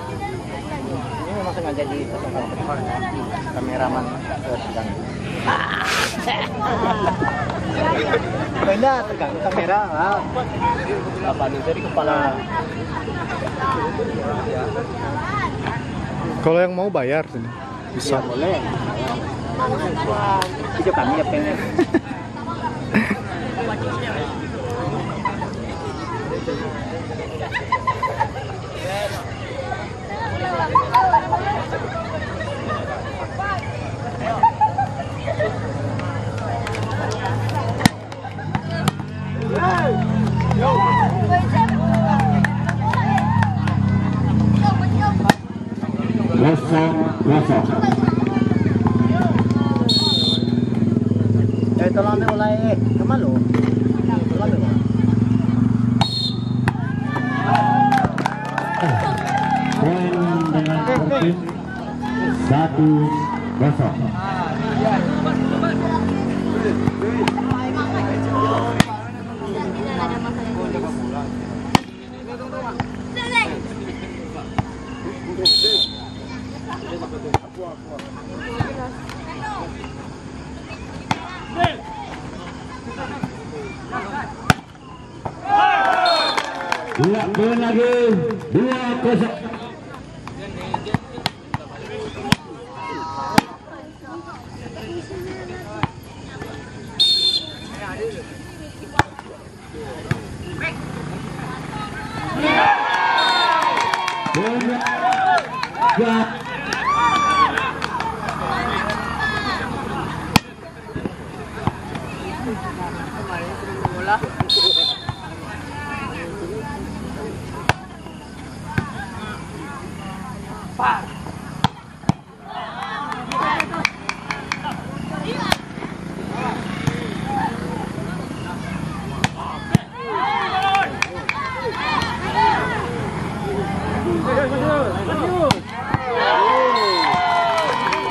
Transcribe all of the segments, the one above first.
Ini memang sengaja dipasangkan kameraman sedang. Benda tegang kamera. Apa nih dari kepala? Kalau yang mau bayar sini bisa. Ya, boleh. Itu kami ya pengen. Kosong. Tolong mulai kemana lo? Poin dengan Persib 1-0. Dua poin lagi, 2-0.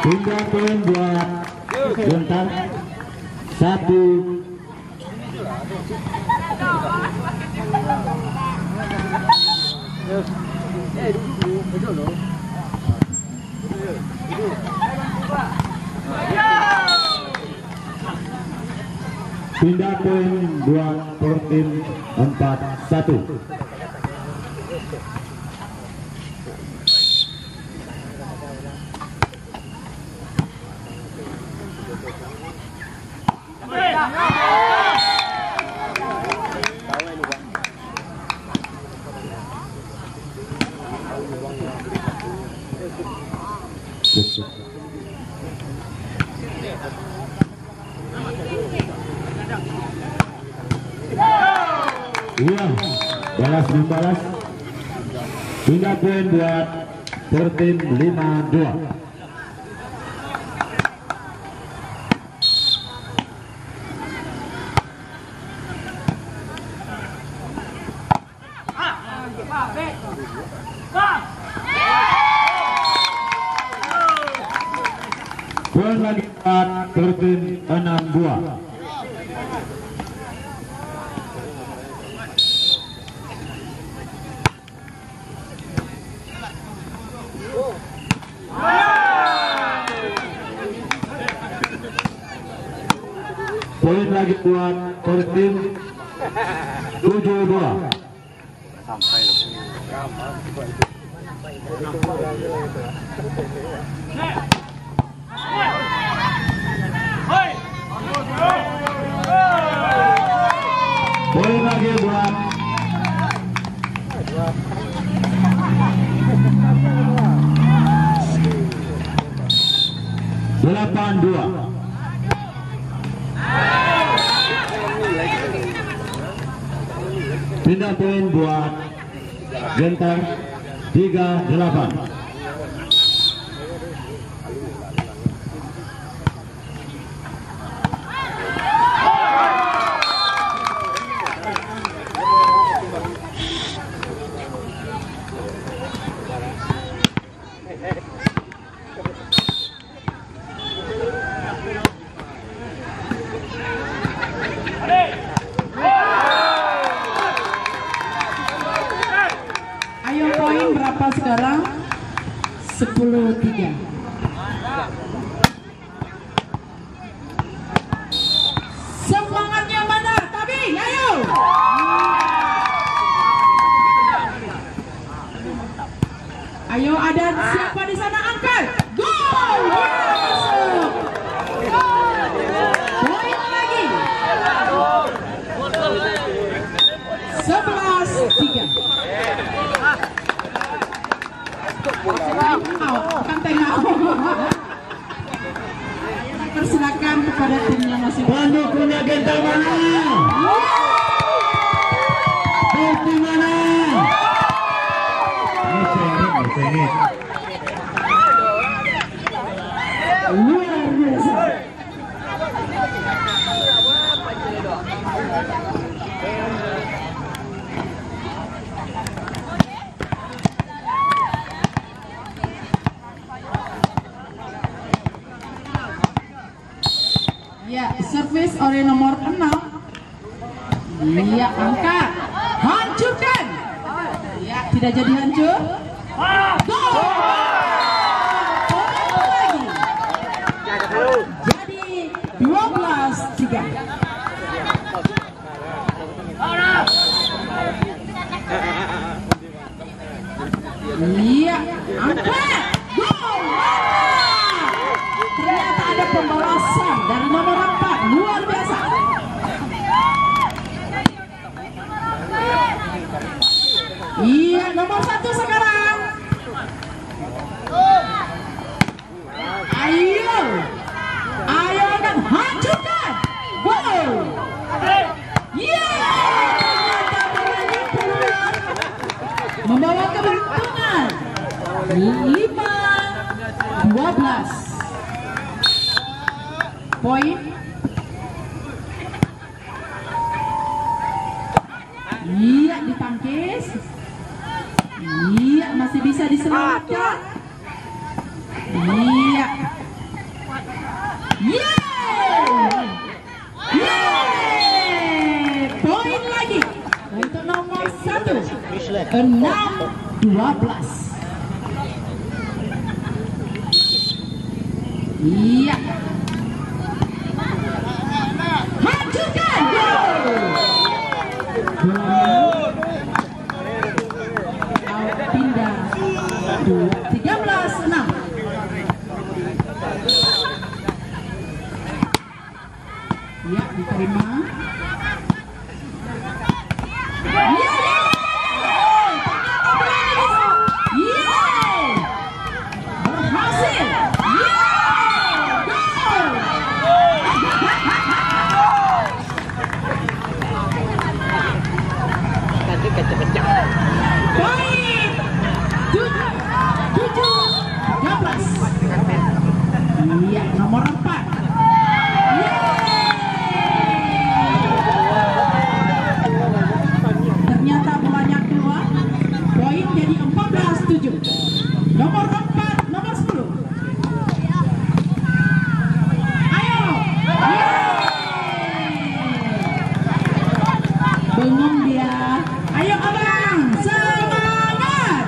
Tiga poin buat Gontar 1. Pindah poin buat Persib 4-1. Iya, balas membalas. Pindah poin buat Persib 5-2. Poin lagi buat Persib 6-2. Poin lagi buat Persib 7-2. Sampai Poin lagi buat Delapan dua. Pindah poin buat Gentar 3-8. Ayo poin berapa sekarang? 10-3. Semangatnya mana? Tapi ayo. Ayo, ada siapa di sana, angkat. Gol! Masuk. Poin lagi. 11-3. Kan tengah. Persilakan kepada timnya masing-masing. Pendukungnya Gentar mana? Bukti mana? Luar biasa. Ya, servis oleh nomor 6. Iya, angkat. Hancurkan. Ya, tidak jadi hancur. Gol! Lagi. Jadi 12-3. Iya, angkat. Gol! Ternyata ada pembalasan dari nomor 4. Luar biasa. Iya, nomor 1 sekarang. Ayo, ayo dan hancurkan. Gol. Iya, ternyata bolanya keluar, membawa keberuntungan. 5-12. Poin. Iya, ditangkis. Iya, masih bisa diselamatkan. Iya. Yeay! Yeay! Poin lagi untuk nomor 1. 6-12. Iya. Hancurkan. Pindah 13-6. Ya, diterima. Berhasil. Poin 7-13. Iya, nomor 4. Ternyata bolanya keluar. Poin jadi 14-7. Nomor 4, nomor 10. Ayo. Bengong dia. Ayo abang, semangat.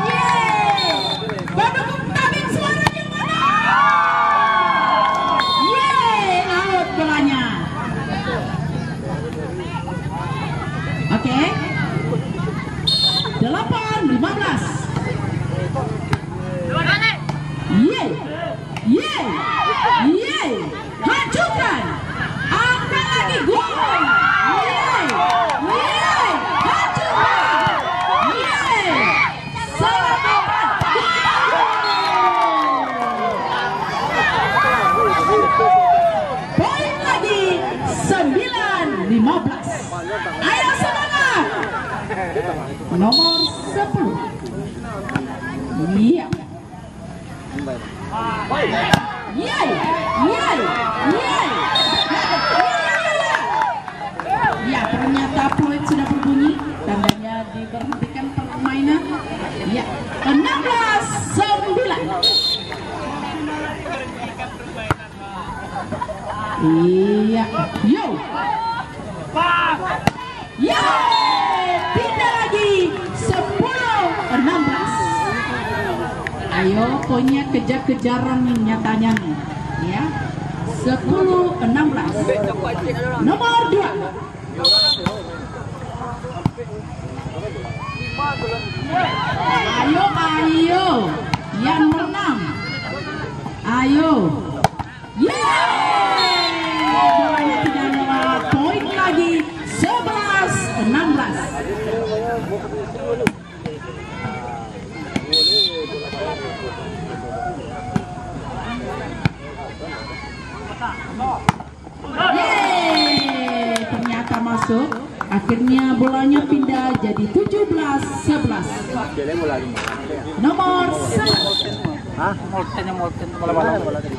Yeay. Pendukung tabing suaranya mana? Yeay, out bolanya. Oke. 8-15. Yeay. Yeay. Yeay. Hancurkan. Angkat lagi. Gol. Yeay. Yeay. Hancurkan. Yeay. Selamat. Poin lagi 9-15. Ayo semangat. Nomor 10. Iya. Yeay. Yeay. Yeay. Ya, ternyata peluit sudah berbunyi, tandanya diberhentikan permainan. Ya, 16-9. Iya, yo. Yeay, pindah lagi 10-16. Ayo, poinnya kejar-kejaran nyatanya nih. Ya. 10-16. Nomor 2. Ayo. Yang menang. Ayo. Bolanya tidak lewat. Poin lagi 11-16. Ternyata masuk. Akhirnya bolanya pindah jadi 17-11. Nomor 1. Hah? Molten bola tadi.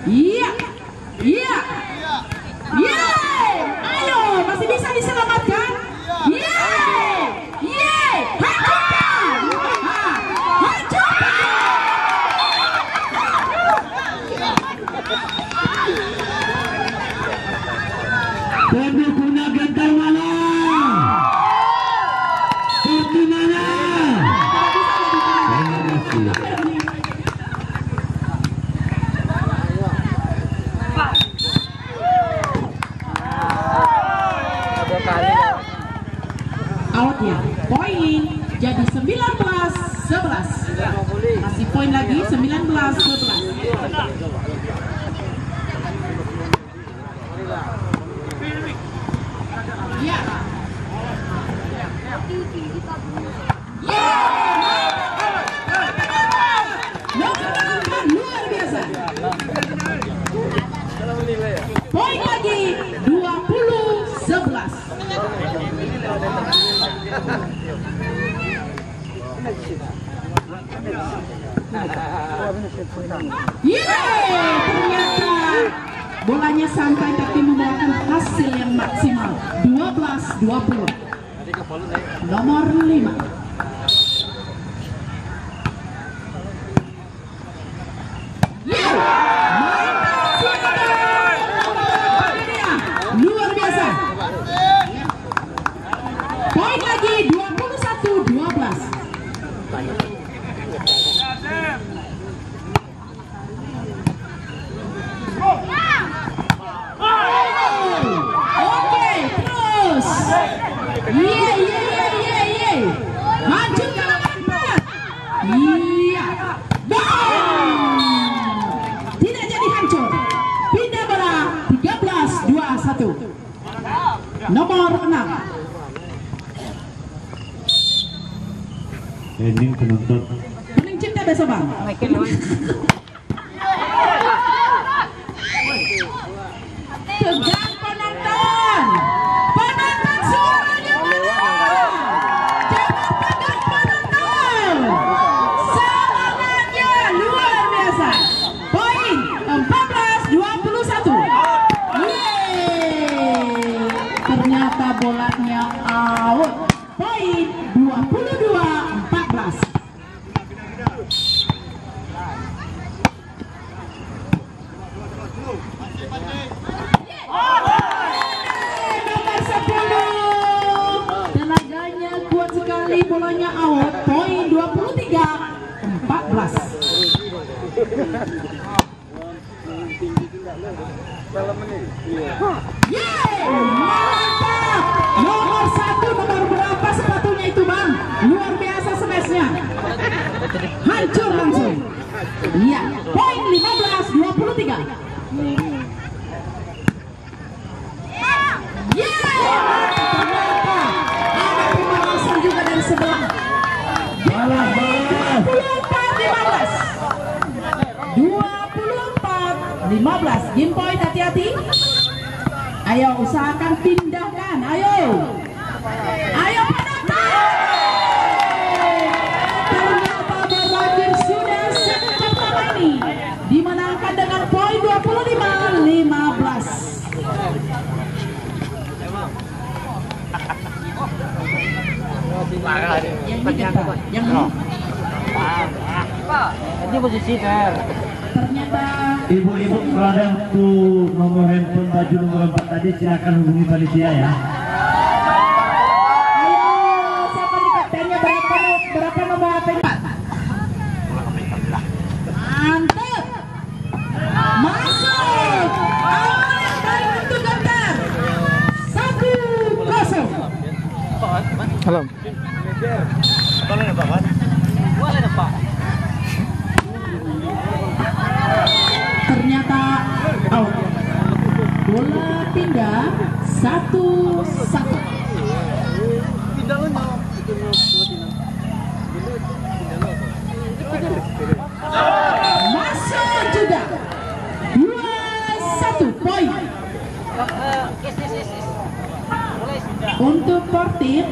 Iya. Ayo, masih bisa diselamatkan. Pendukungnya gentar mana? Seperti mana? Out ya. Poin jadi 19-11. Masih poin lagi 19-11. Ya. Luar biasa. Poin lagi 20-11. Ternyata bolanya sampai tapi membawakan hasil yang maksimal 12-20. Nomor 5. Luar biasa. Poin lagi 21-12. Oke, terus. Maju ke depan. Iya. Tidak jadi hancur. Pindah bola 13-21. Nomor 6. Ini penonton. Kuning cinta besok bang. Tegang penonton. Penonton suaranya mana? Coba tegang penonton. Semangatnya luar biasa. Poin 14-21. Ternyata bolanya out. Poin 22-14. Nomor 10. Tenaganya kuat sekali, bolanya out. Poin 23-14. Mantap. Nomor 1, nomor berapa sepatunya itu bang? Luar biasa smashnya. Hancur langsung. Iya. Poin 15-23. Ternyata ada pemanasan juga dari sebelah. 24-15. Game point, hati-hati. Ayo usahakan pindahkan. Ayo penonton. Ternyata berakhir sudah set pertama ini dimenangkan dengan poin 25-15. Yang ini Pak, yang ini. Ini posisi ter. Ternyata Ibu-ibu kalau ada untuk nomor handphone baju nomor 4 tadi silakan hubungi panitia ya. Antep masuk. Awalnya dari untuk Gantar 1-0. Salam. Ternyata out. Bola pindah 1-1. Masuk juga 2-1 poin untuk Portir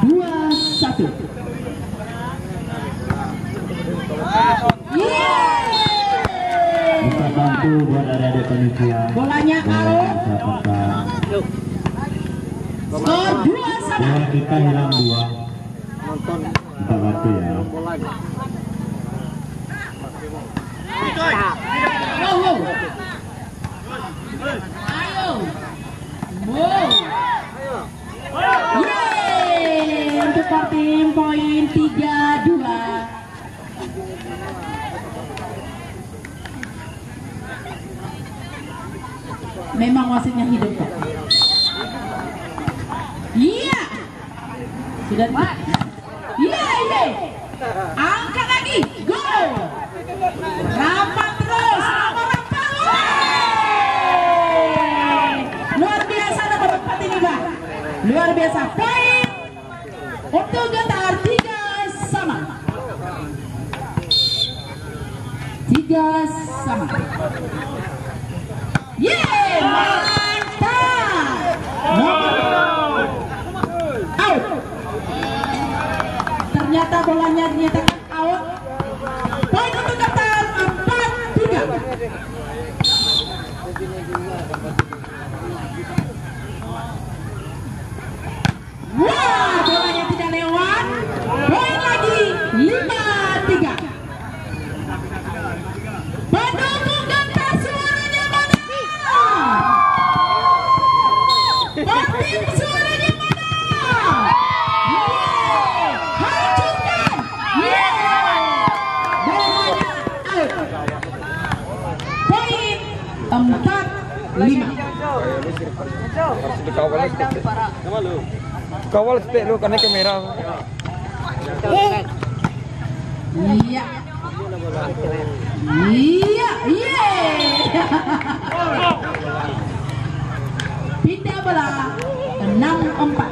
2-1. Kita bantu buat adik-adik panitia. Bolanya out. Skor 2-1. Bola kita hilang 2. Kita bantu ya. Wow. Ayo. Wow. Yeay, untuk Portim poin 3-2. Memang wasitnya hidup kok. Iya. Sudah. Iya. Angkat lagi. Gol. Rapat terus. Rapat. Luar biasa nomor 4 ini, Bang. Luar biasa. Poin untuk Gantar 3-3. 3-3. Yeay, mantap. Out. Ternyata bolanya dinyatakan out. Poin untuk Gantar 4-3. Wah, bolanya tidak lewat. Poin lagi 5-3. Pendukung Gantar suaranya mana? Portim suaranya mana? Yeay, hancurkan. Yeay, bolanya out. Poin 4-5. Kawal stay lu karena kamera. Iya. Iya, pindah bola 6-4.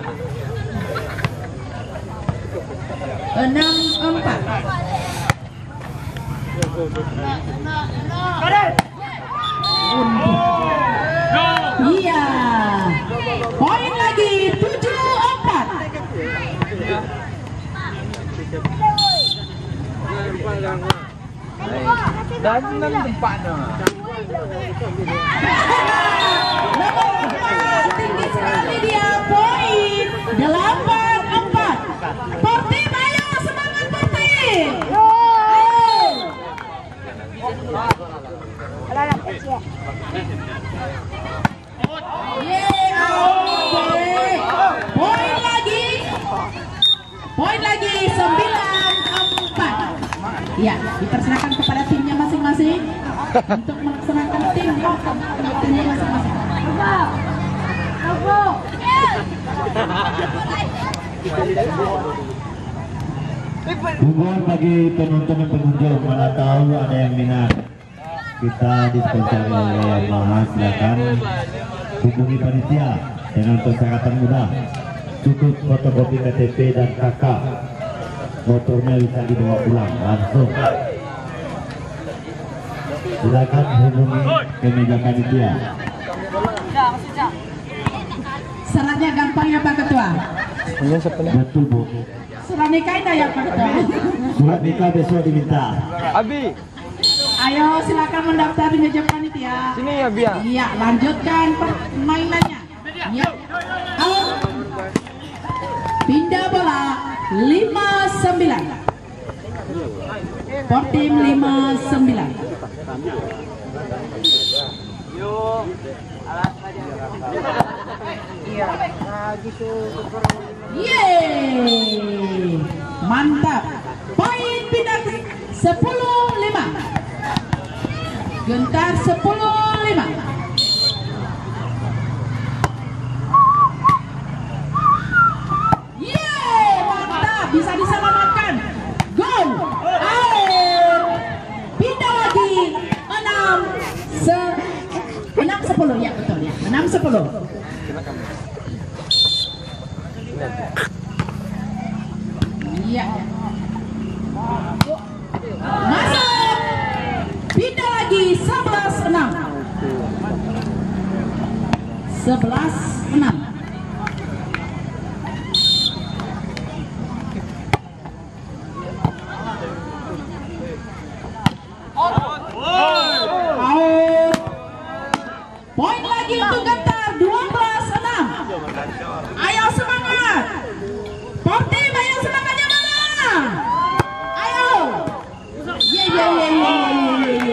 6-4. Iya. Poin lagi 7-4. Dan tempatnya. Tinggi sekali dia, poin 8-4. Portim, ayo semangat Portim. Poin lagi 9-4. Ya, dipersilakan kepada timnya masing-masing untuk melaksanakan timnya masing-masing. Hubungan bagi penonton dan pengunjung, mana tahu ada yang minat. Kita disponsori oleh Yamaha, silakan hubungi panitia dengan persyaratan mudah. Cukup fotokopi KTP dan KK. Motornya bisa dibawa pulang langsung. Silakan hubungi ke meja panitia. Syaratnya gampang ya Pak Ketua. Betul Bu. Surat nikahnya ya Pak Ketua. Surat nikah besok diminta. Abi, Ayo silakan mendaftar di meja panitia. sini ya Bia. Iya, lanjutkan permainannya. Iya. Halo. Pindah bola 5-9. Portim 5-9. Yeay, mantap. Poin pindah 10-5. Gentar 10-5. Yeay, mantap, bisa diselamatkan. Gol, out. Pindah lagi 6-10 ya, betul ya, 6-10. Iya. Masuk. Pindah lagi 11-6. 11-6. Out. Poin lagi untuk Gentar 12-6. Ayo semangat. Portim, ayo semangatnya mana? Ayo. Ye.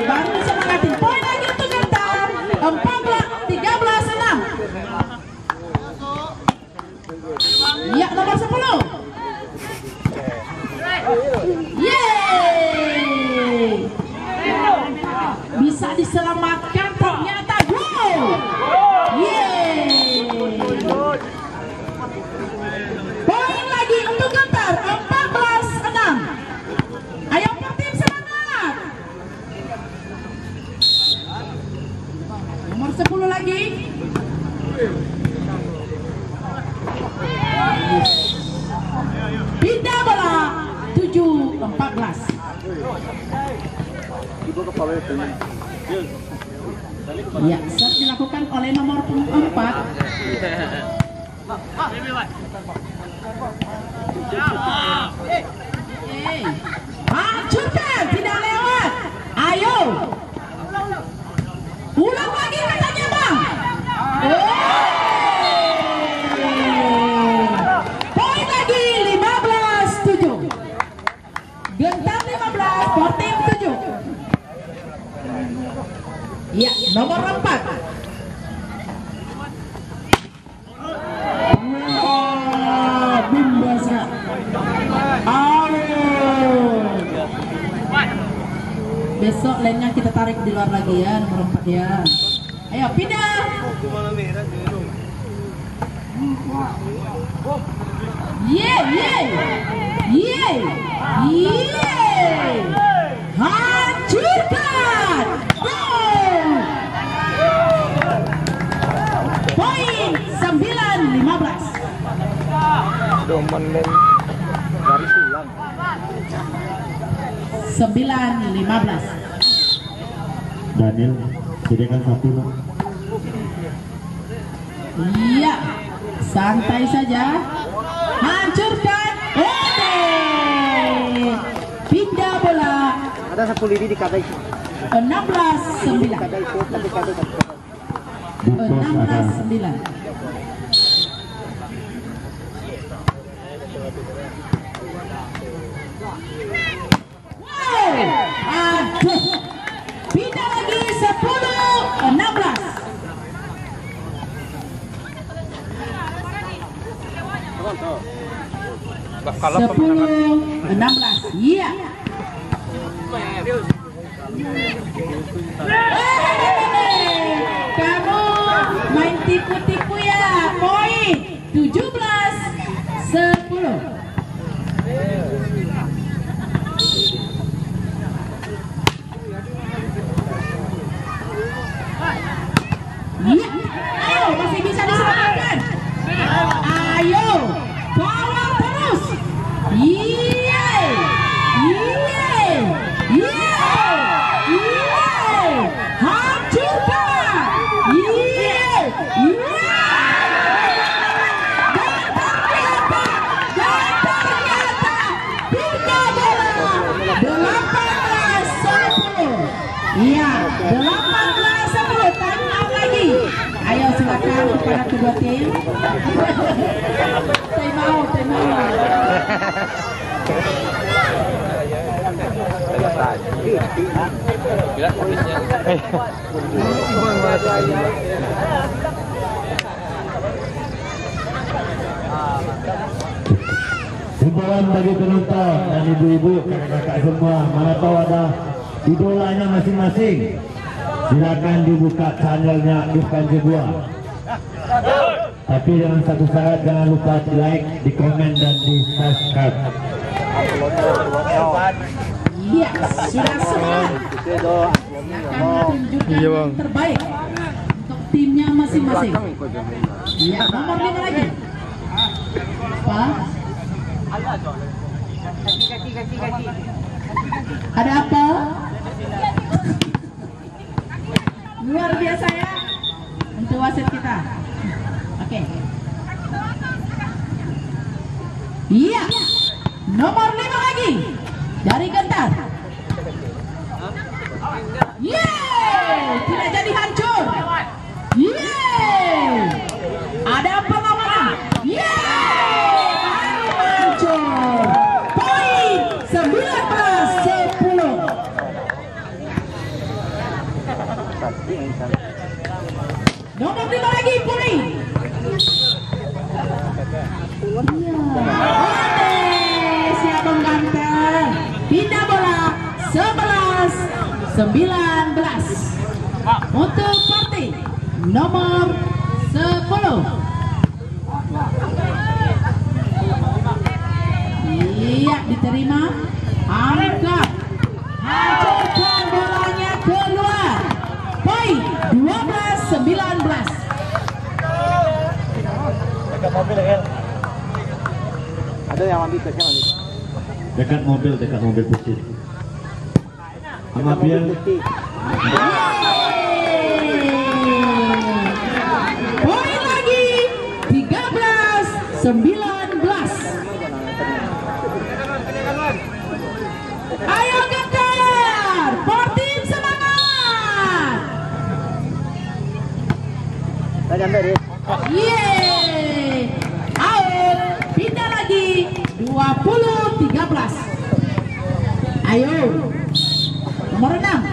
Baru semangatin. Poin lagi untuk Gentar 13-6. Ya, nomor 10. Yeay. Bisa diselamatkan ternyata. Wow. Yeay. Poin lagi untuk Gentar 14-6. Ayo Portim semangat. Nomor 10 lagi. Pindah bola 7-14. Ya, set dilakukan oleh nomor 4. Hancurkan, tidak lewat. Ayo. Ulang lagi katanya bang. Poin lagi 15-7. Gentar 15, Portim 7. Ya, nomor 4. Bimbasa. Besok lainnya kita tarik di luar lagi ya, nomor 4 ya. Ayo pindah. Yeay. Hancurkan. Gol. Poin 9-15. Domen garis ulang. 9-15. Daniel, sediakan satu. Iya, santai saja. Hancurkan. Pindah bola. Ada 10 lidi di kata itu. 16-9. Kata itu tapi kata 16-9. Wow. Aduh. Pindah lagi 10-16. 10-16. Iya. Kamu main tipu-tipu ya. Poin 17-10. Iya. Ayo, masih bisa diselamatkan. Ayo, kawal terus. Yeay. Hancurkan. Yeay. Dan ternyata pindah bola 18-10. Iya, 18-10. Time out lagi. Ayo silakan kepada kedua tim. Time out. Himbauan bagi penonton dan ibu-ibu, kakak-kakak semua, mana tahu ada idolanya masing-masing. silakan dibuka channelnya Irfan Jebua. Tapi dengan satu syarat, jangan lupa di like, di komen, dan di subscribe. Iya, sudah semua. Akan menunjukkan yang terbaik untuk timnya masing-masing. Iya, nomor 5 lagi. Apa? Ada apa? Luar biasa ya untuk wasit kita. Oke. Iya, nomor 5 lagi dari Gentar. Yeay, tidak jadi hancur. Yeay, ada perlawanan. Yeay, baru hancur. Poin 19-10. Nomor 5 lagi Puri. Oke, siap mengganteng. Pindah bola 11-19 untuk partai nomor 10. Iya, diterima. Angkat, hancurkan bolanya keluar. Poin 12-19. Dekat mobil ya. Ada yang ambil ke sana. Dekat mobil putih. Ambil. Poin lagi 13-19. Ayo Gentar, Portim semangat. Yeay, out. Pindah lagi 20-13. Ayo, nomor 6.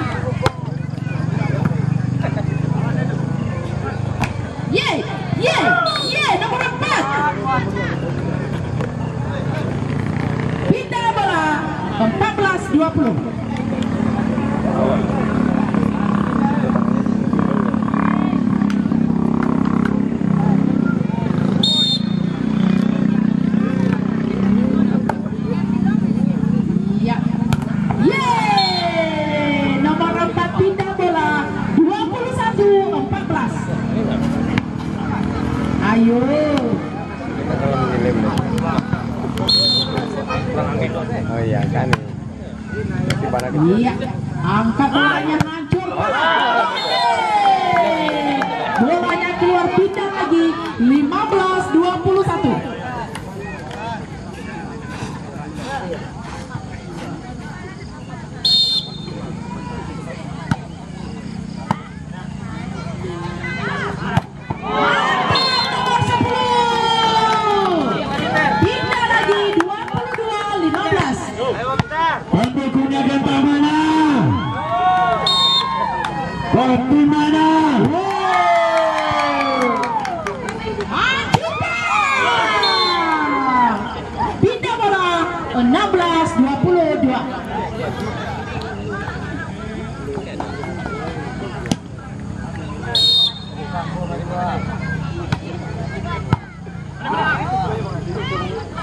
Yeay, nomor 4. Pindah bola 14-20. Ayo. Oh iya kan. Iya, angkat bolanya hancur. Bolanya keluar, pindah lagi 15-21. Pendukungnya Gentar mana? Portim mana? Pindah bola 16-22.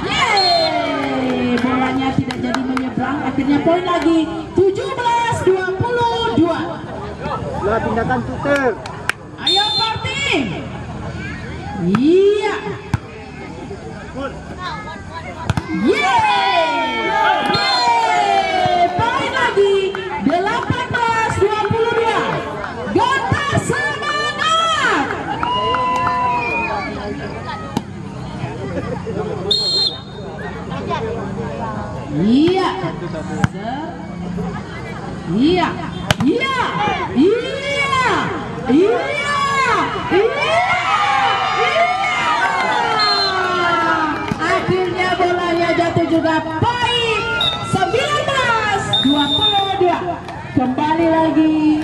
Yeay, bolanya tidak jadi menyeberang. Akhirnya poin lagi 17-22. Lah tindakan tutor. Ayo Portim. Iya. Yeay, poin lagi 18-22. Gentar semangat. Iya. Iya. Iya. Iya. Iya. Iya. Akhirnya bolanya jatuh juga. Poin 19-22. Kembali lagi.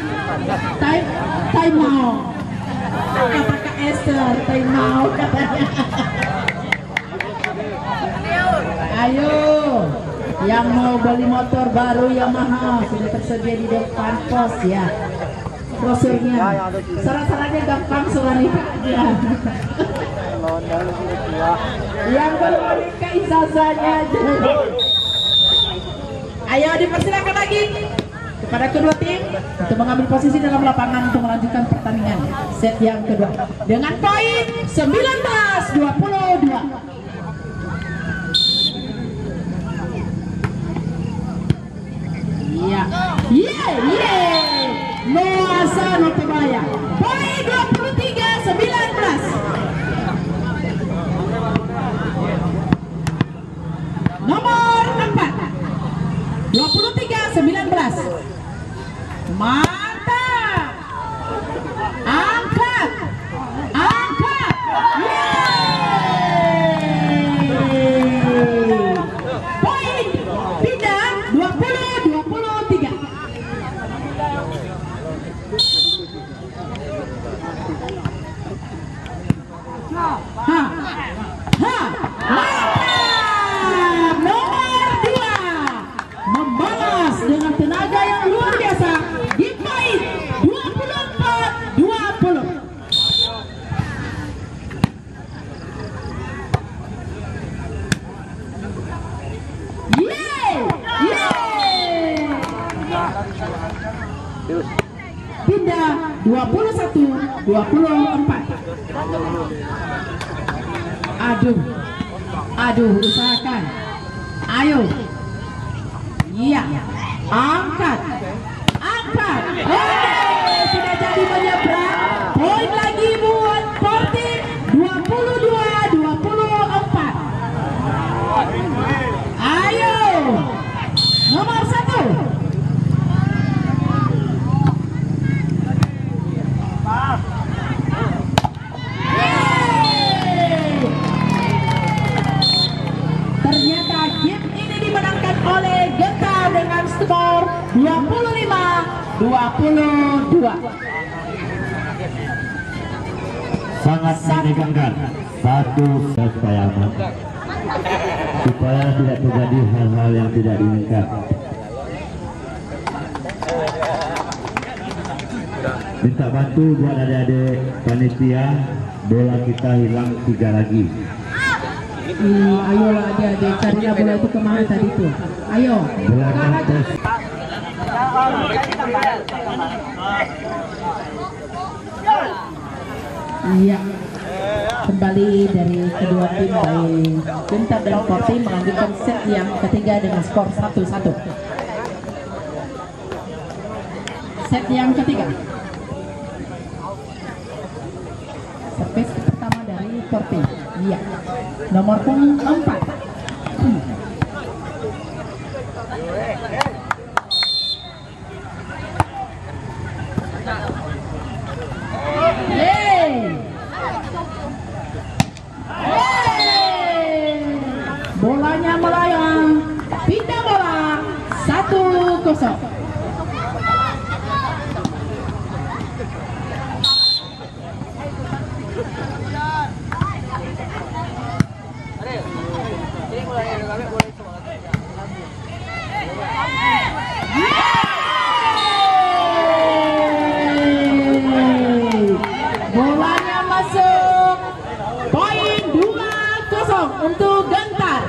Time out. Kata Kak Esther, time out katanya. Ayo, yang mau beli motor baru Yamaha sudah tersedia di depan pos ya. brosurnya. Syarat-syaratnya gampang, soal nikah aja. Yang belum menikah ijazahnya aja. Ayo dipersilakan lagi kepada kedua tim untuk mengambil posisi dalam lapangan untuk melanjutkan pertandingan set yang kedua dengan poin 19-22. Iya, Noasa Notobaya, poin 23-19. Nomor 4, 23-19. Mantap. Angkat. Yeay. Poin pindah 20-23. Mantap. Nomor 2 membalas dengan tenaga yang luar biasa di poin 24-20. Pindah 21-24. Aduh, usahakan. Ayo. Iya. Angkat. Sudah jadi menyeberang. Poin lagi buat Sporting 22-24. Ayo. Nomor 1. Ternyata game ini dimenangkan oleh Gentar dengan skor 25-22. Sangat menegangkan satu supaya aman, supaya tidak terjadi hal-hal yang tidak diinginkan. Minta bantu buat adik-adik panitia, bola kita hilang 3 lagi. Ayolah adik-adik, carilah bola itu kemana tadi tuh. Ayo. Belakang terus. Iya. Kembali dari kedua tim baik Gentar dan Sporting melanjutkan set yang ketiga dengan skor 1-1. Set yang ketiga. Servis pertama dari Sporting. Iya. Nomor 4. Bolanya melayang, pindah bola 1-0. Bolanya masuk. Poin 2-0 untuk Gentar.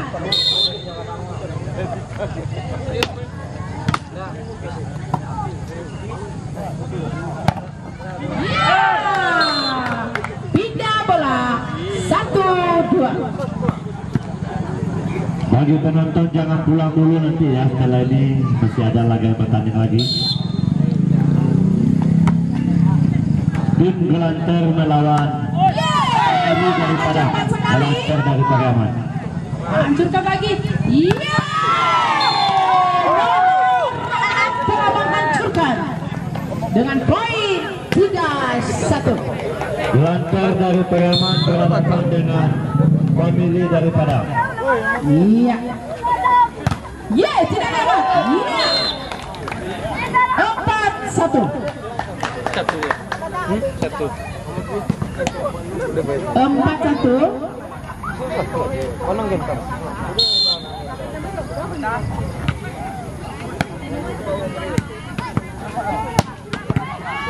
Pindah bola 1-2. Bagi penonton jangan pulang dulu nanti ya, setelah ini masih ada laga pertandingan lagi. Tim Gelanter melawan ini daripada Gelanter dari Pariaman. Hancurkan lagi. Iya. Telah menghancurkan dengan poin 3-1. Gelanter dari Pariaman berhadapan dengan family dari Padang. Iya. Tidak lewat. Iya. 4-1. 4-1.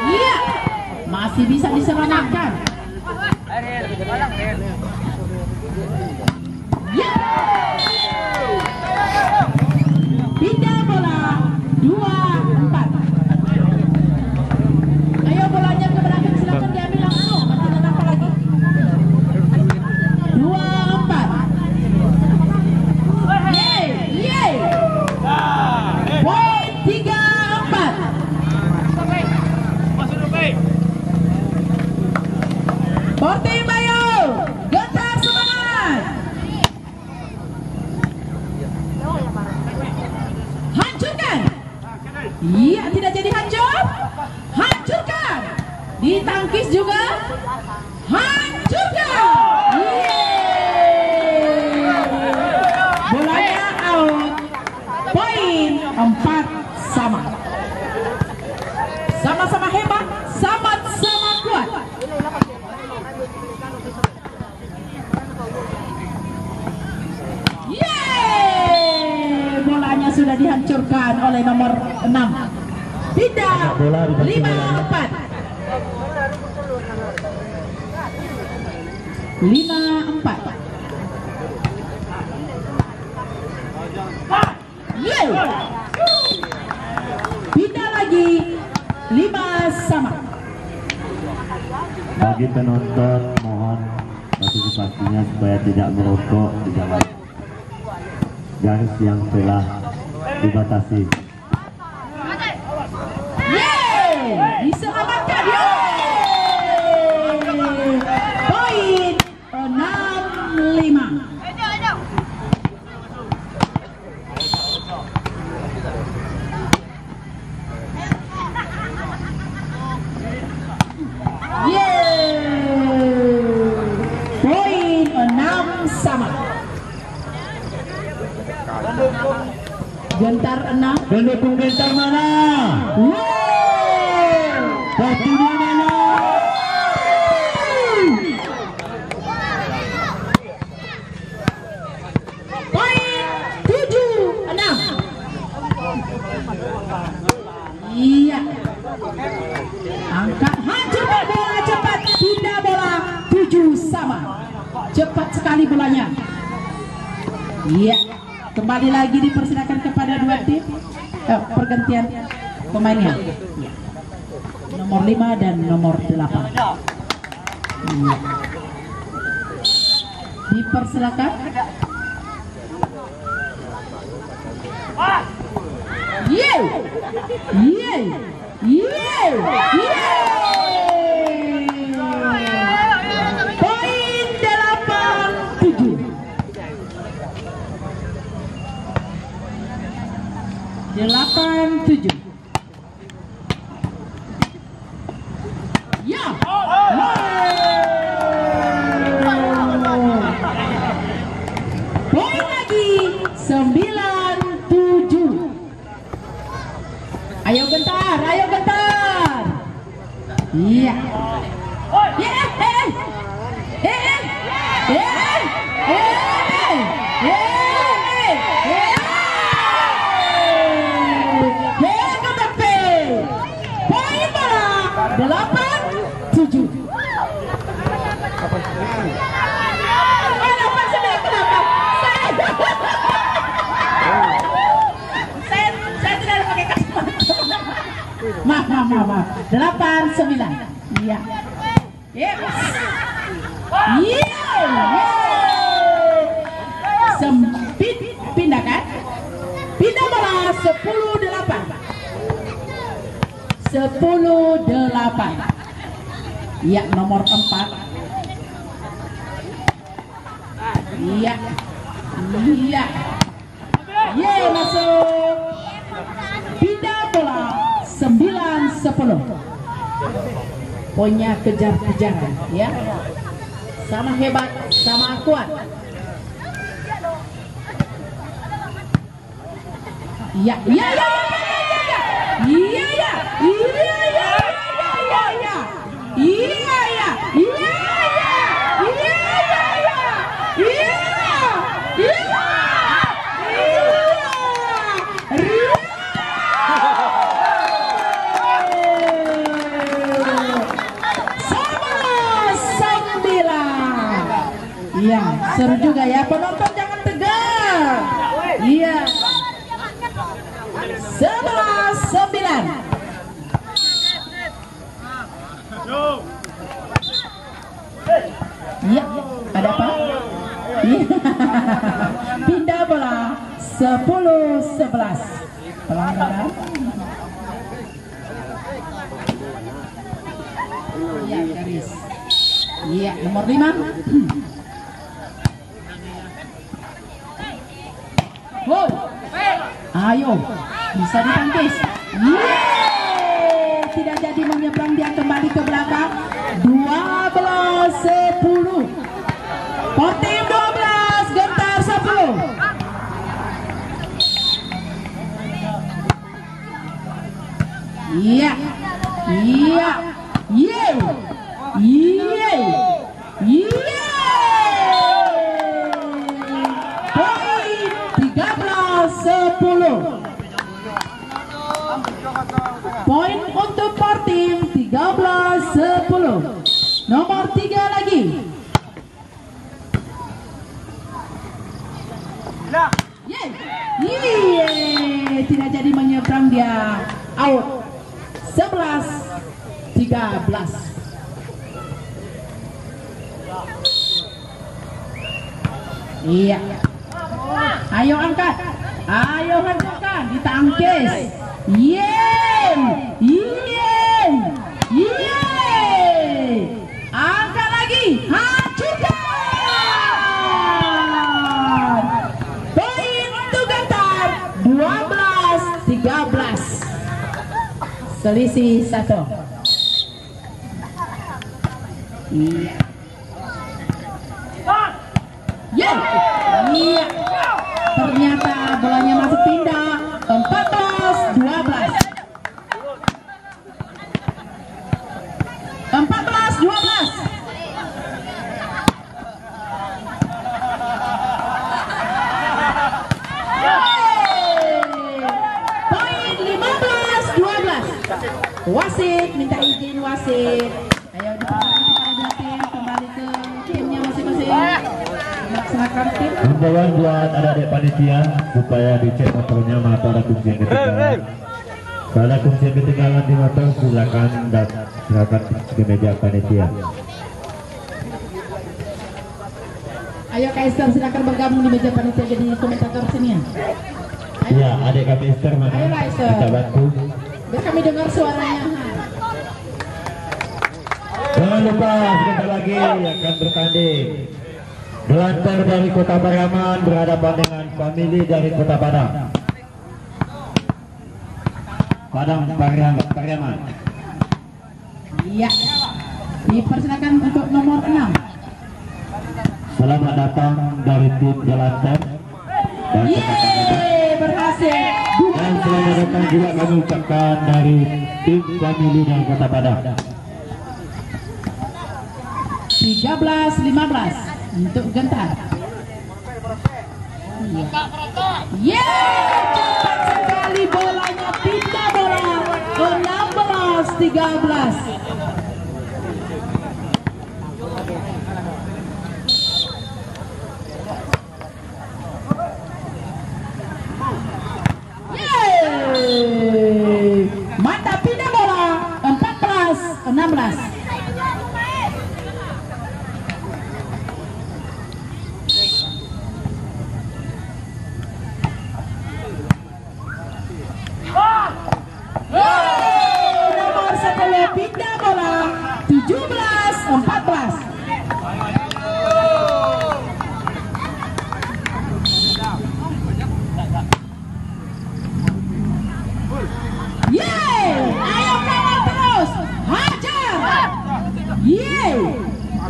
Iya. masih bisa diselamatkan. Ya. Pindah bola 2-4. Ayo bolanya ke belakang, silakan diambil langsung. Masih ada apa lagi? 2-4. Yeay. Poin 3-4. Portimao, gentar semangat. Hancurkan. Iya, tidak jadi hancur. Hancurkan. Ditangkis juga. Hancurkan. Bolanya out. Poin 4 sama. Sama-sama hebat, sama-sama kuat. Yeay! Bolanya sudah dihancurkan oleh nomor 6. Pindah 5-4. 5-4. Yeay! Pindah lagi 5 sama. Bagi penonton mohon partisipasinya supaya tidak merokok di jalan garis yang telah dibatasi. Yeay! Diselamatkan. Yeay! Poin 6-5. Poin 6 sama. Gentar 6. Pendukung Gentar mana? Waktunya mana? Poin 7-6. Iya. Angkat, hancurkan bola cepat. Pindah bola 7 sama. Cepat sekali bolanya. Iya. Kembali lagi dipersilakan kepada dua tim. Pergantian pemainnya. Nomor 5 dan nomor 8. Iya. Dipersilakan. Yeay! Yeay! Yeay! Yeay! Poin 8-7. 8-7. Ya. Poin lagi 9-7. Ayo gentar, ayo gentar. Iya. Poin bola 8-7. Saya tidak pakai kacamata. Maaf. 8-9. Iya. Yes. Sempit pindahkan. Pindah bola 10-8. 10-8. Iya, nomor 4. Iya. Yeay, masuk. Pindah bola 9-10. Poinnya kejar-kejaran, ya. Sama hebat, sama kuat. Iya. seru juga ya, penonton jangan tegang. Iya. 11-9. Iya, ada apa? Iya. Pindah bola 10-11. Pelanggaran. Iya, garis. Iya, nomor 5. Wow. Ayo, bisa ditangkis. Yeay, tidak jadi menyeberang, dia kembali ke belakang. 12-10. Portim 12, Gentar 10. Iya, iya, yeay, yeay, yeay. Poin 13-10. Poin untuk Portim 13-10. Nomor 3 lagi. Yeay, yeay, tidak jadi menyeberang, dia out. 11-13. Iya. Ayo angkat. Ayo hancurkan, ditangkis. Yeay, yeay, yeay. Angkat lagi, hancurkan. Poin untuk Gentar 12-13. Selisih 1. Iya. Iya. Ternyata bolanya masuk pindah. 14-12. 14-12. Poin 15-12. Wasit minta izin, wasit. Ayo dipersilakan kepada dua tim kembali ke timnya masing-masing. Melaksanakan tim. Himbauan buat adik-adik panitia supaya dicek motornya mana ada kunci yang ketinggalan. Kalau ada kunci yang ketinggalan di motor, silakan ke meja panitia. Ayo Kak Esther, silakan bergabung di meja panitia jadi komentator sini ya. Iya, adik kami Esther mana? Ayo Kak Esther. Kita bantu. Biar kami dengar suaranya. Jangan lupa sebentar lagi akan bertanding. Gelantar dari Kota Pariaman berhadapan dengan famili dari Kota Padang. Padang Pariaman. Iya. Dipersilakan untuk nomor 6. Selamat datang dari tim Gelantar. Yeay, berhasil. Dan selamat datang juga kami ucapkan dari tim famili dari Kota Padang. 13-15 untuk Gentar. Yeay, cepat sekali bolanya, pindah bola. 16-13. Yeay, mantap, pindah bola. 14-16. Nomor 10 pindah bola. 17-14. Yeay, ayo kawal terus, hajar. Yeay,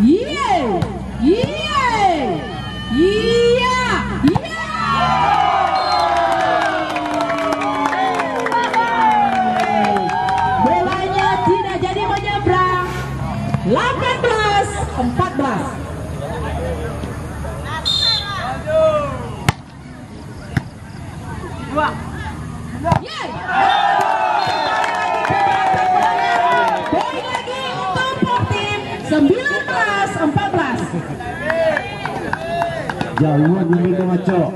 yeay, yeay, iya, iya. Bolanya tidak jadi menyeberang. 18-14. Yeay. Poin lagi untuk Portim 19-14. jauh bumi ke maco.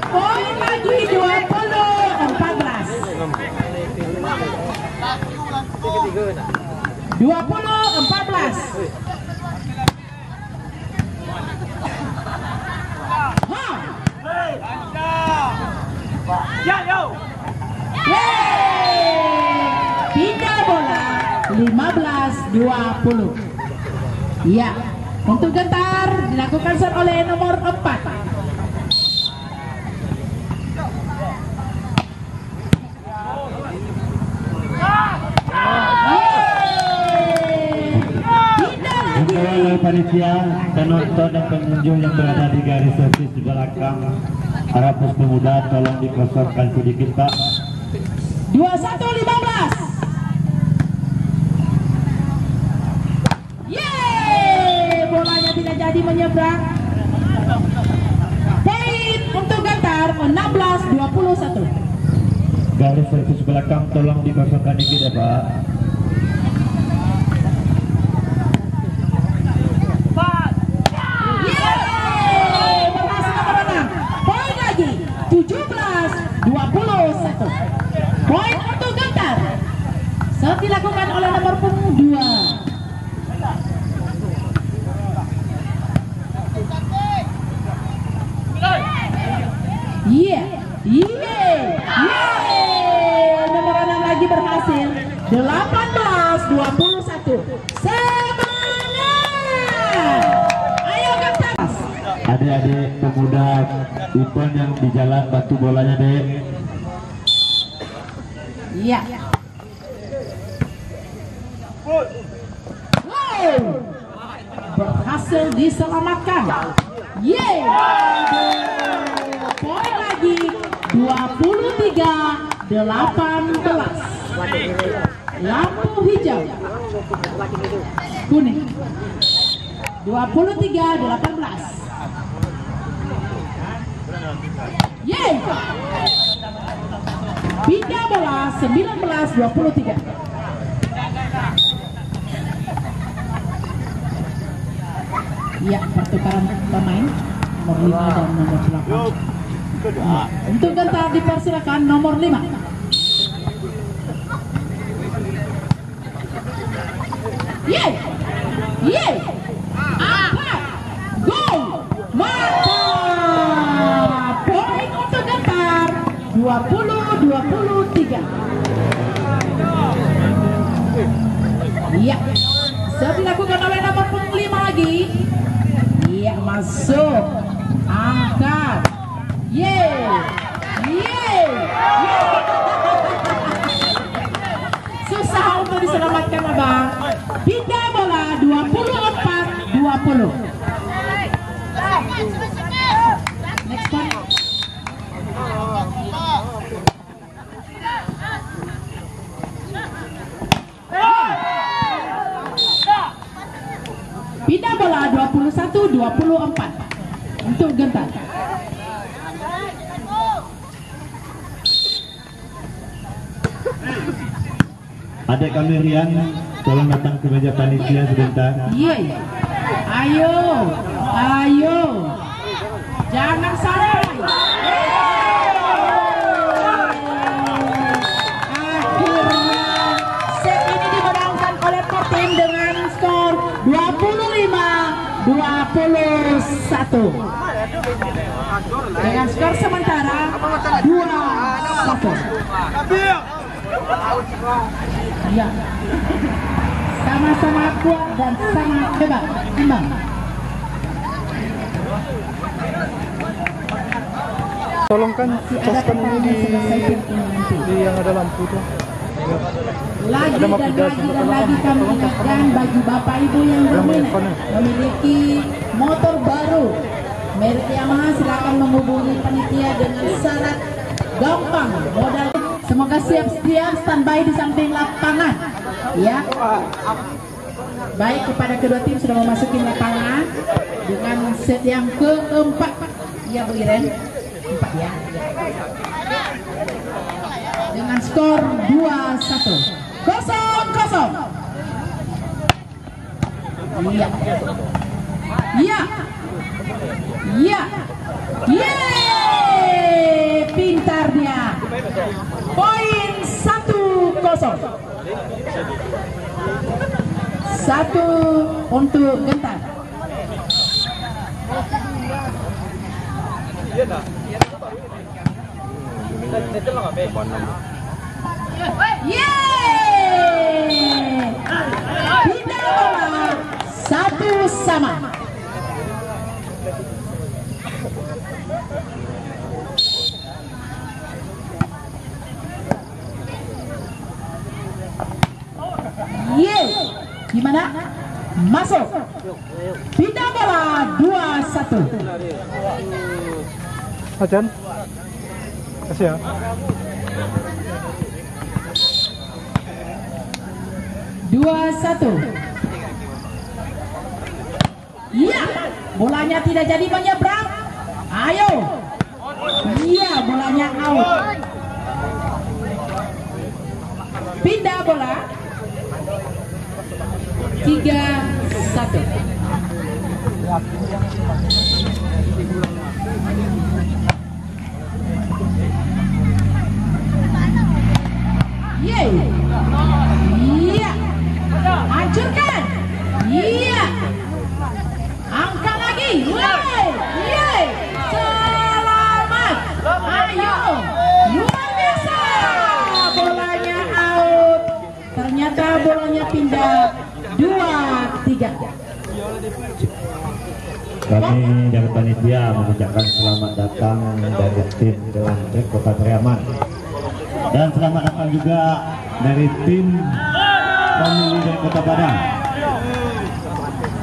Poin lagi 20-14. 20-14. Pindah bola 15-20. Ya, untuk Gentar dilakukan serve oleh nomor 4. Oleh panitia, penonton dan pengunjung yang berada di garis servis di belakang Harapus Pemuda, tolong dikosongkan sedikit Pak. 21-15. Yeay, bolanya tidak jadi menyeberang. Poin untuk Gentar 16-21. Garis servis belakang tolong dikosongkan dikit ya Pak. Poin untuk Gentar. Serve dilakukan oleh nomor punggung 2. Nomor 6 lagi berhasil. 18-21. Semangat. Ayo Gentar. Adik-adik pemuda Ipon yang di jalan batu bolanya dek. Iya. Wow. Berhasil diselamatkan. Yeay. Poin lagi 23-18. Lampu hijau. Kuning. 23-18. Yeay. Pindah bola 19-23. Ya, pertukaran pemain nomor 5 dan nomor 8. Ya, untuk Gentar dipersilakan nomor 5. Yeay. Yeay. Angkat. Gol. Mantap. Poin untuk Gentar 20-23. Iya, serve dilakukan oleh nomor 5 lagi. Iya, masuk. Angkat. Yeay. Yeay. Susah untuk diselamatkan abang. Pindah bola 24-20. Next one. Pindah bola 21-24 untuk Gentar. Adik kami Rian, tolong datang ke meja panitia sebentar. Yeay. Ayo, ayo. Jangan santai. Akhirnya set ini dimenangkan oleh tim dengan skor 25-21. Dengan skor sementara 2-1. Ya, sama-sama kuat dan sangat hebat, imbang. Tolongkan coskan ini di yang ada lampu tuh. Lagi dan lagi kami ingatkan bagi bapak ibu yang berminat memiliki motor baru merek Yamaha, silakan menghubungi panitia dengan syarat gampang modal. Semoga siap-siap standby di samping lapangan ya. Baik, kepada kedua tim sudah memasuki lapangan dengan set yang keempat ya Bu Iren. 4 ya. Dengan skor 2-1. 0-0. Iya. Iya. Iya. Yeay, pintar dia. Poin 1-0. 1 untuk Gentar. Yeay, pindah bola 1-1. Gimana? Masuk. Pindah bola 2-1. Ajan. Kasih ya. Dua satu. Iya, bolanya tidak jadi menyeberang. Ayo. Iya, bolanya out. Pindah bola. 3-1. Yeay. Iya. Hancurkan. Iya. Angkat lagi. Yeay. Yeay. Selamat. Ayo. Luar biasa. Bolanya out. Ternyata bolanya pindah. 2-3. Kami dari panitia mengucapkan selamat datang dari tim Dewan Trik Kota Pariaman, dan selamat datang juga dari tim pemilih dari Kota Padang.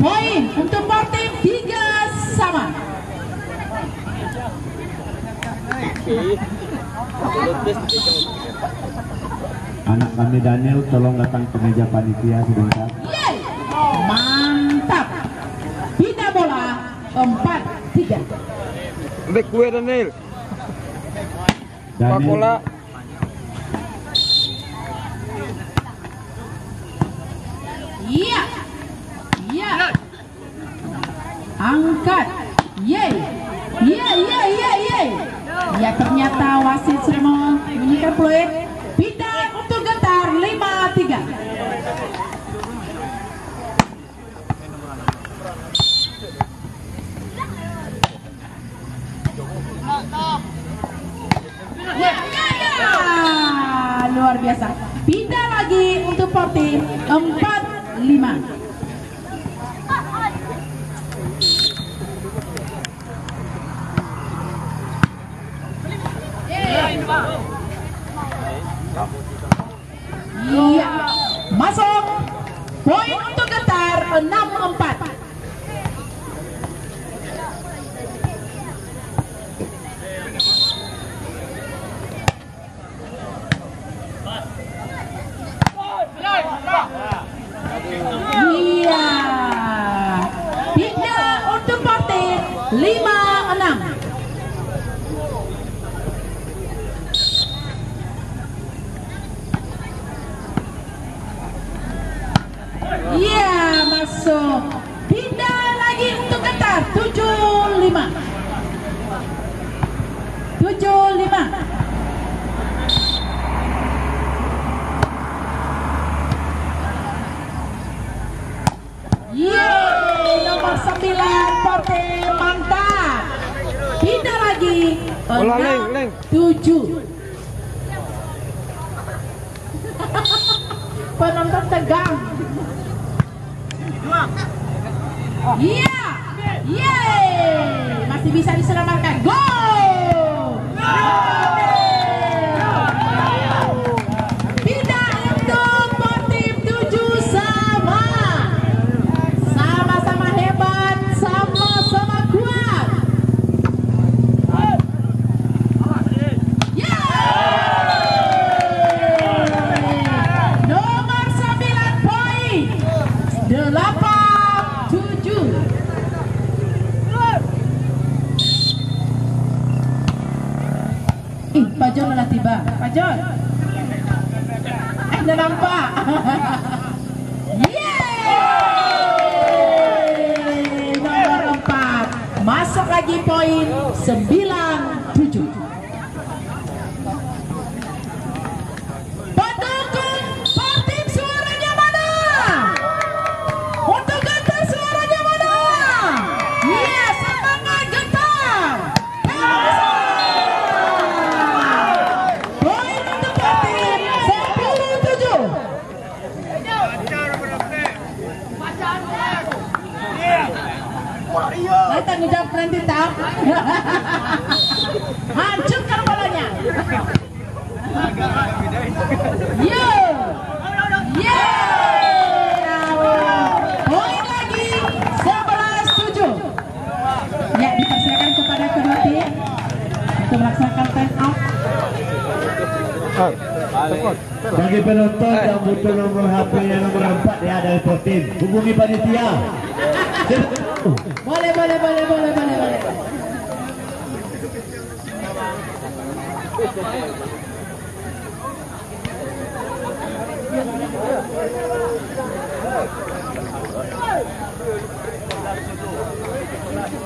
Poin untuk tim 3-sama. Anak kami Daniel, tolong datang ke meja panitia sebentar. Yeay. Mantap. Pindah bola 4-3. Back kue Daniel. Daniel. Iya. Iya. Angkat. Yeay. Iya, iya, iya, iya. Ya, ternyata wasit sudah menunjukkan peluit. Pindah untuk Gentar 5-3. Ya, ya, ya. Luar biasa. Pindah lagi untuk tim 4-5. Iya, masuk. Poin untuk Gentar 6-4. Iya, pindah untuk tim 5-6. Iya, masuk. Pindah lagi untuk Gentar 7-5. 7-5. Yeay, nomor 9 Porte mantap. Pindah lagi 6-7. Penonton tegang. Iya, yeay, masih bisa diselamatkan. Gol! Pindah untuk tim 7-sama. Sama-sama hebat, sama-sama kuat. Yeay! Nomor 9 poin. 8-7. Pak John udah tiba. Pak John. Udah nampak. Yeay! Nomor 4. Masuk lagi poin 9-7. Pendukung Persib suaranya mana? Untuk Gentar suaranya mana? Iya, semangat Gentar. Poin untuk Persib 10-7. Saya tanggung jawab nanti tahu. Hancurkan bolanya. Yo, yo, poin lagi 11-7. Ya, dipersilakan kepada kedua tim untuk melaksanakan time out. Bagi penonton yang butuh nomor HP yang nomor 4 ya dari tim, hubungi panitia. Boleh.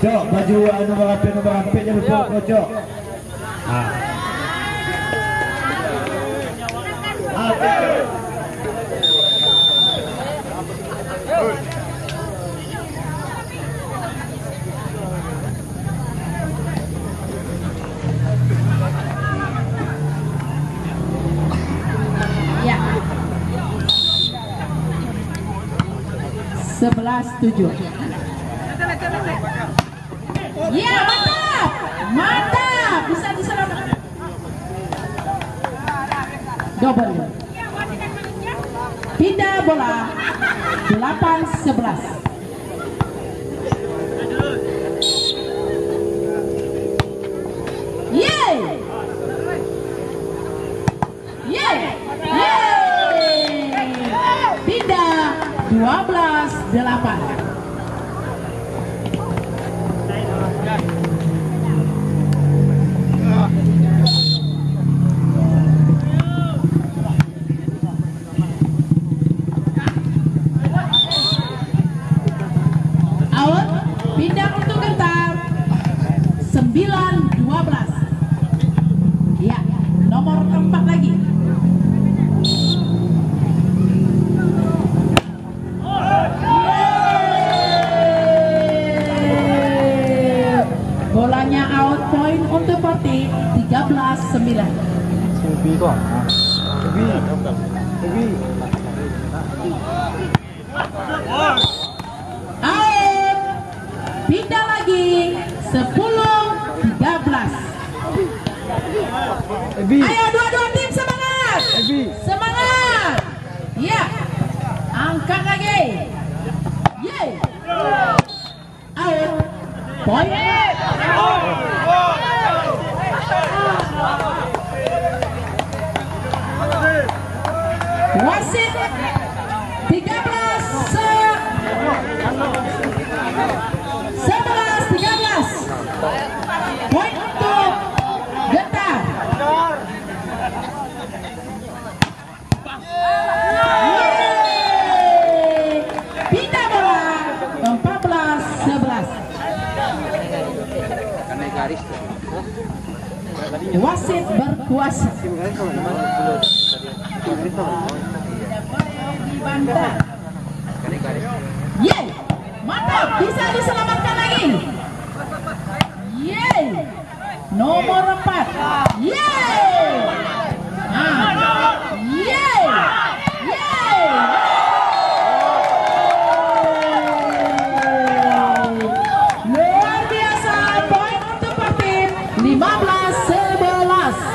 Cok, baju nomor HP nya betul kocok. Ya. 11-7. Ya, mantap, bisa diselamatkan. Double. Pindah bola 8-11. Yeay! Pindah 12-8. Pindah untuk Gentar 9-12. Ya, nomor 4 lagi. Bolanya out, point untuk Persib 13-9. Pindah lagi 10-13. Ayo dua-dua tim semangat. Semangat. Ya. Angkat lagi. Yeay. Out. Poin. Wasit 11-13. Poin untuk Gentar. Yeay. Pindah bola 14-11. Wasit berkuasa. Dibantah. Yeay, mantap, bisa diselamatkan lagi. Yeay, nomor 4. Yeay, yeay, yeay. Luar biasa, poin untuk Persib 15-11.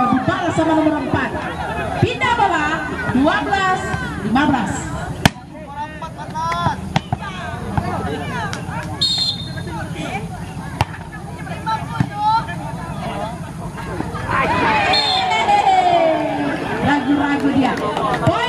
Dibalas sama nomor 4. Pindah bola 12-15. Ragu-ragu dia. Poin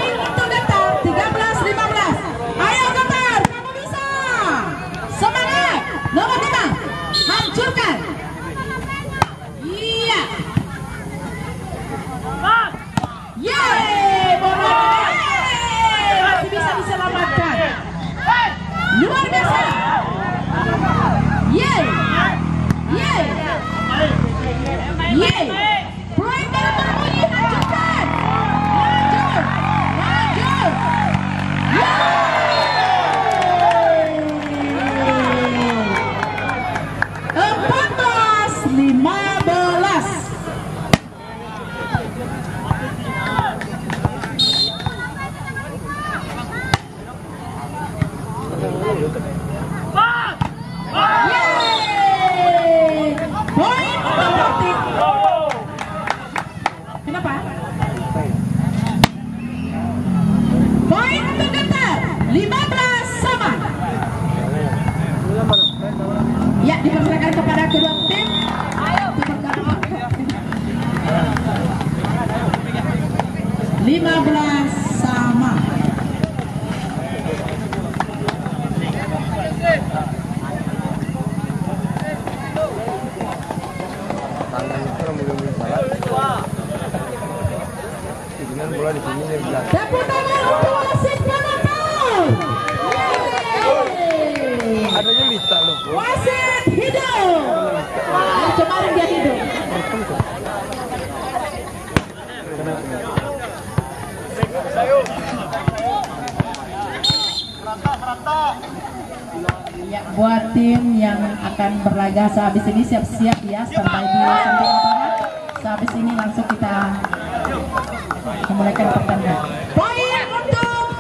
Ya, buat tim yang akan berlaga sehabis ini siap-siap ya, standby di samping lapangan. Sehabis ini langsung kita memulaikan pertandingan. Poin untuk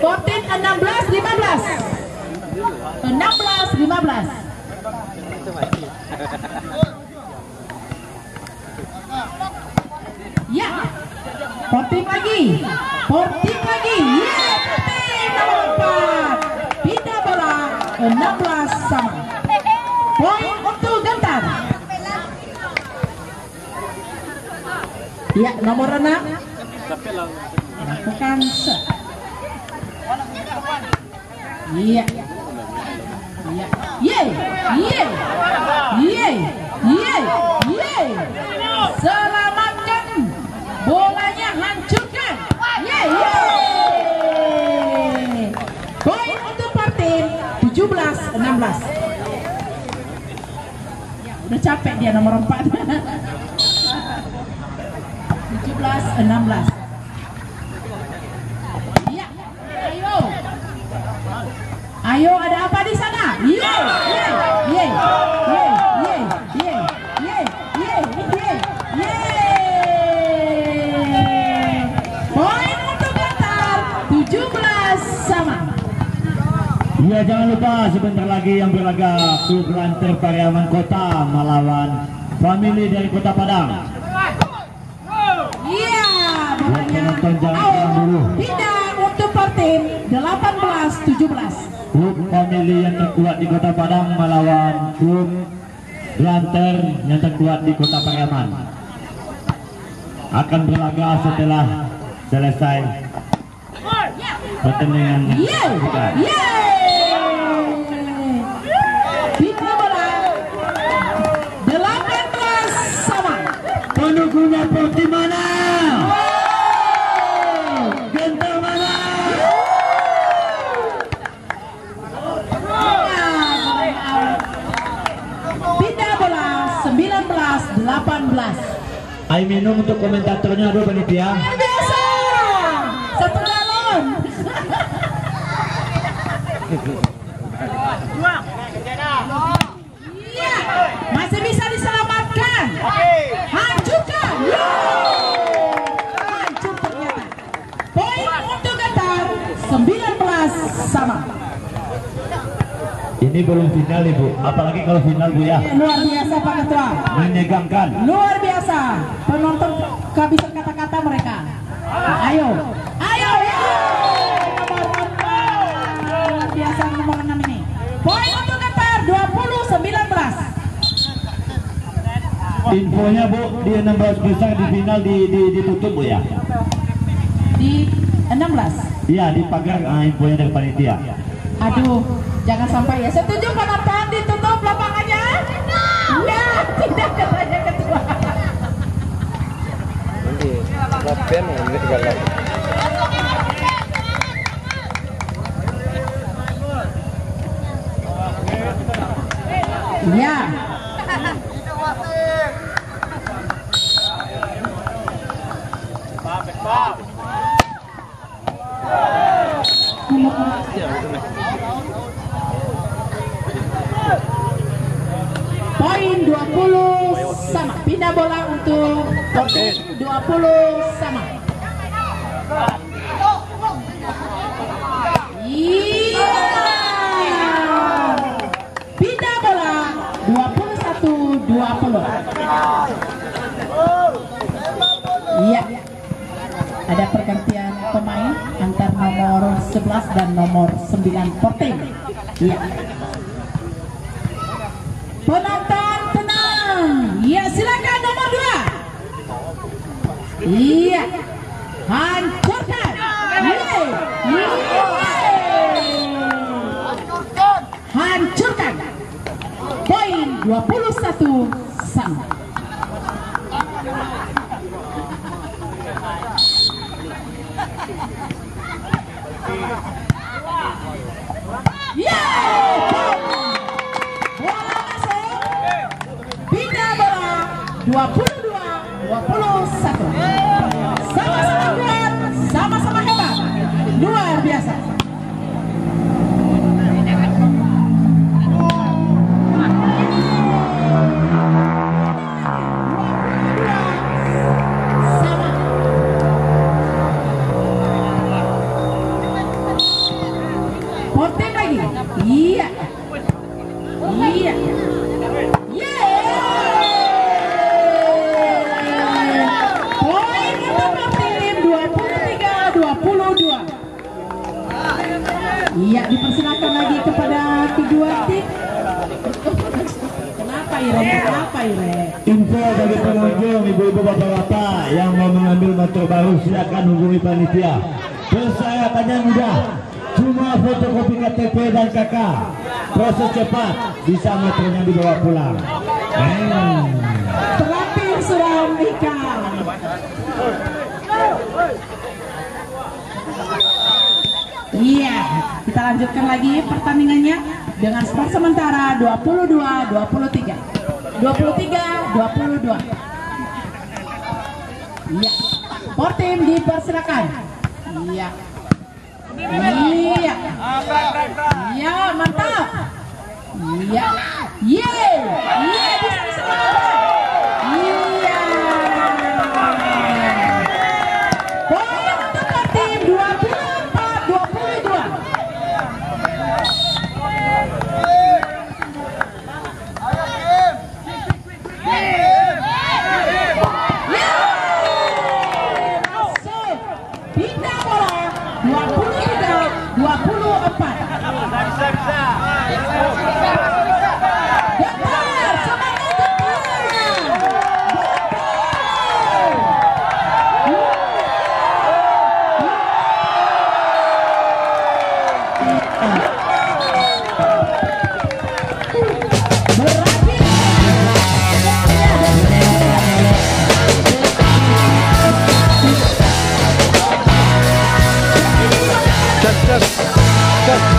Fortin 16-15. 16-15. Ya, Fortin lagi. Fortin lagi. Ya, Fortin nomor 4. Pindah bola 16 sama. Poin untuk Gantar. Ya, nomor 6 lakukan set. Iya. Iya. Yeay. Yeay. Yeay. Yeay. Yeay. Selamatkan. Bolanya hancurkan. Yeay. Yeay. Poin untuk Fortin 17-16. Ya, udah capek dia nomor 4. 17-16. Iya, ayo. Ayo, ada apa di sana? Yeay, yeay, yeay, yeay, yeay, yeay, yeay, yeay, yeay, yeay. Poin untuk Gantar 17 sama. Iya, jangan lupa sebentar lagi yang berlaga klub Lanter Pariaman Kota melawan Family dari Kota Padang. Iya, bolanya pindah untuk Fortin 18-17. Klub Family yang terkuat di Kota Padang melawan klub Lanter yang terkuat di Kota Pariaman. Akan berlaga setelah selesai pertandingan. Yeay, yeay. Pindah bola 18 sama. Penunggunya Fortin mana? Gantar mana? Pindah bola 19-18. Ayo minum untuk komentatornya dulu panitia. Biasa 1 galon. Iya, masih bisa diselamatkan. Hancurkan. Hancur ternyata. Poin untuk Gantar 19 sama. Ini belum final Ibu, apalagi kalau final Bu ya. Luar biasa Pak Ketua. Menegangkan. Luar biasa. Penonton kehabisan kata-kata mereka. Ayo. Ayo. Nomor 6. Luar biasa nomor 6 ini. Poin untuk Gantar 20-19. Infonya Bu, di 16 besar di final ditutup Bu ya. Di 16. Iya, di pagar infonya dari panitia. Aduh, jangan sampai ya. Setuju penonton ditutup lapangannya? Ya, tidak katanya Ketua. Nanti latihan ini juga lagi. Ya. Poin 20 sama. Pindah bola untuk Fortin 20 sama. Iya. Pindah bola 21-20. Iya. Ada pergantian pemain antar nomor 11 dan nomor 9 Fortin. Iya. Penonton tenang. Iya, silakan nomor 2. Iya. Hancurkan. Yeay. Yeay. Hancurkan. Poin 21 sama. Bola masuk. Pindah bola 22-21. Sama-sama kuat, sama-sama hebat. Luar biasa. Iya. Iya. Poin untuk tim 23-22. Iya, dipersilakan lagi kepada kedua tim. Kenapa Ire? Info bagi pengunjung, ibu-ibu, bapak-bapak yang mau mengambil motor baru silakan hubungi panitia. Persyaratannya mudah, cuma fotokopi KTP dan KK. Proses cepat, bisa motornya dibawa pulang. Terapir suram ikan. Iya, kita lanjutkan lagi pertandingannya dengan skor sementara 22-23. 23-22. Iya. Portim dipersilakan. Iya. Iya. Iya, mantap. Iya. Iya. Iya, bisa. Iya. Poin untuk Portim 24-22. Pindah bola 23-24. Dekar, semangat Cek.